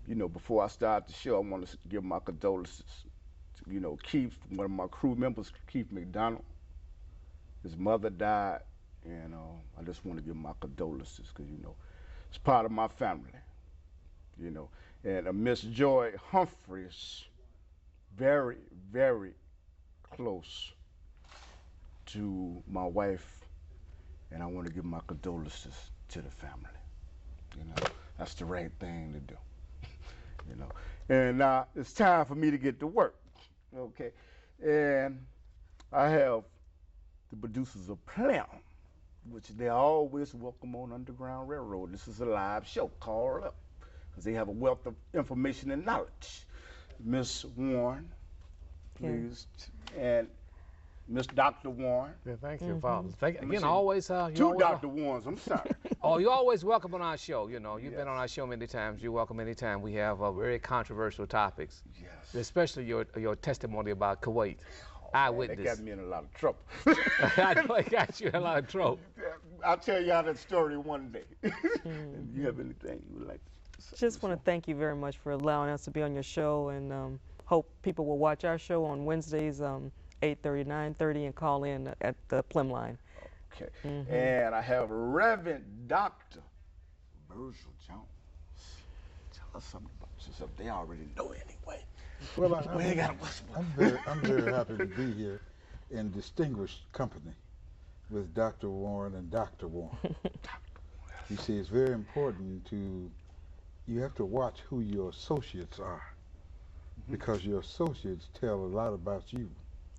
you know, before I start the show, I want to give my condolences to, you know, Keith, one of my crew members, Keith McDonald. His mother died, and I just want to give my condolences because, you know, it's part of my family, you know. And Miss Joy Humphreys, very, very close to my wife, and I want to give my condolences to the family. You know, that's the right thing to do. You know, and now it's time for me to get to work. Okay, and I have the producers of Plim, which they always welcome on Underground Railroad. This is a live show. Call up, because they have a wealth of information and knowledge. Miss Warren, please, and Miss Dr. Warren. Yeah, thank you, Father. Thank you. Again, two Dr. Warrens, I'm sorry. Oh, you're always welcome on our show. You know, you've been on our show many times. You're welcome anytime. We have very controversial topics. Yes. Especially your testimony about Kuwait. Eyewitness. They got me in a lot of trouble. I know it got you in a lot of trouble. I'll tell y'all that story one day. Do you have anything you would like to say? Just want to thank you very much for allowing us to be on your show, and hope people will watch our show on Wednesdays, 8:30, 9:30, and call in at the Plim line. Okay. And I have Reverend Dr. Virgil Jones. Tell us something about yourself. They already know anyway. Well, I'm very happy to be here in distinguished company with Dr. Warren and Dr. Warren. You see, it's very important you have to watch who your associates are, because your associates tell a lot about you.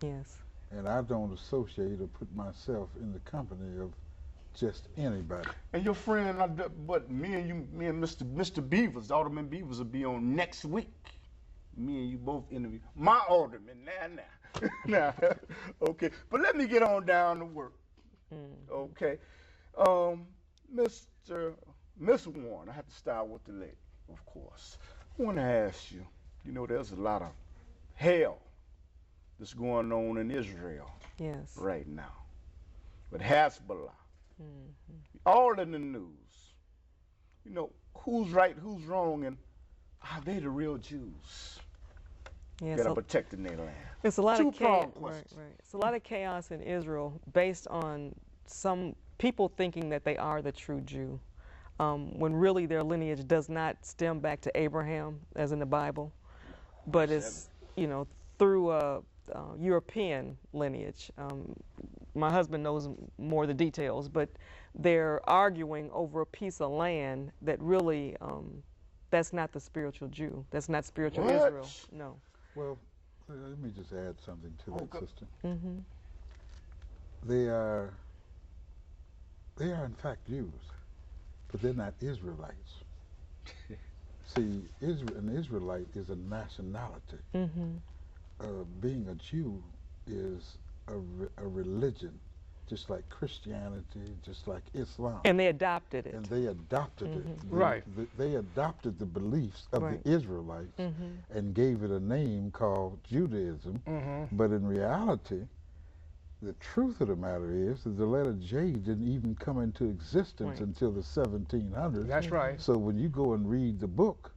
Yes. And I don't associate or put myself in the company of just anybody. And your friend, but me and Mr. Beavers, Alderman Beavers, will be on next week. Me and you both interview my Alderman. Now. Okay, but let me get on down to work. Okay, Miss Warren, I have to start with the lady, of course. I want to ask you, you know, there's a lot of hell that's going on in Israel right now with Hezbollah. All in the news. You know, who's right, who's wrong, and are they the real Jews? Yeah, Gotta protect their land. It's a lot of chaos. Right. It's a lot of chaos in Israel based on some people thinking that they are the true Jew, when really their lineage does not stem back to Abraham, as in the Bible, but it's, you know, through a European lineage. My husband knows more of the details, but they're arguing over a piece of land that really, that's not the spiritual Jew. That's not spiritual Israel. No. Well, let me just add something to that, sister. They are in fact Jews, but they're not Israelites. See, an Israelite is a nationality. Being a Jew is a religion, just like Christianity, just like Islam. And they adopted it. And they adopted it. Right. They adopted the beliefs of the Israelites and gave it a name called Judaism. But in reality, the truth of the matter is that the letter J didn't even come into existence until the 1700s. That's right. So when you go and read the book,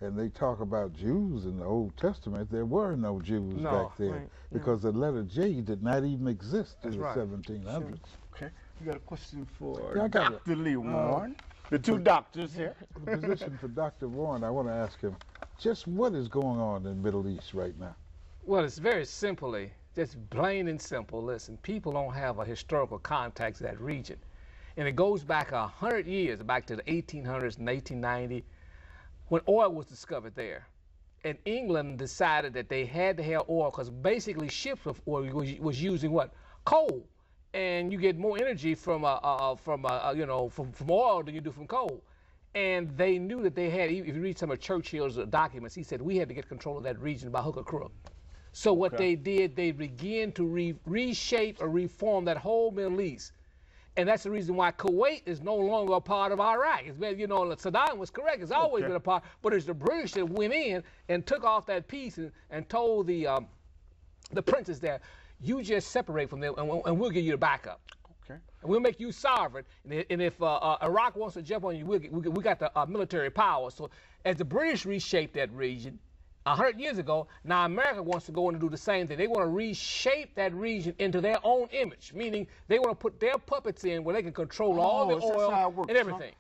and they talk about Jews in the Old Testament, there were no Jews back then, because the letter J did not even exist in the 1700s. Okay, you got a question for Dr. Lee Warren, the two doctors here. The position for Dr. Warren, I want to ask him, just what is going on in the Middle East right now? Well, it's very simply, just plain and simple. Listen, people don't have a historical context to that region. And it goes back 100 years, back to the 1800s and 1890, when oil was discovered there. And England decided that they had to have oil because basically ships of oil was using what? Coal. And you get more energy from oil than you do from coal. And they knew that they had, if you read some of Churchill's documents, he said we had to get control of that region by hook or crook. So what they did, they began to reshape or reform that whole Middle East. And that's the reason why Kuwait is no longer a part of Iraq. It's been, you know, Saddam was correct. It's always been a part, but it's the British that went in and took off that piece and told the princes there, you just separate from them and we'll give you the backup. Okay. And we'll make you sovereign. And if Iraq wants to jump on you, we got the military power. So as the British reshaped that region 100 years ago, now America wants to go in and do the same thing. They want to reshape that region into their own image, meaning they want to put their puppets in where they can control all the oil and everything.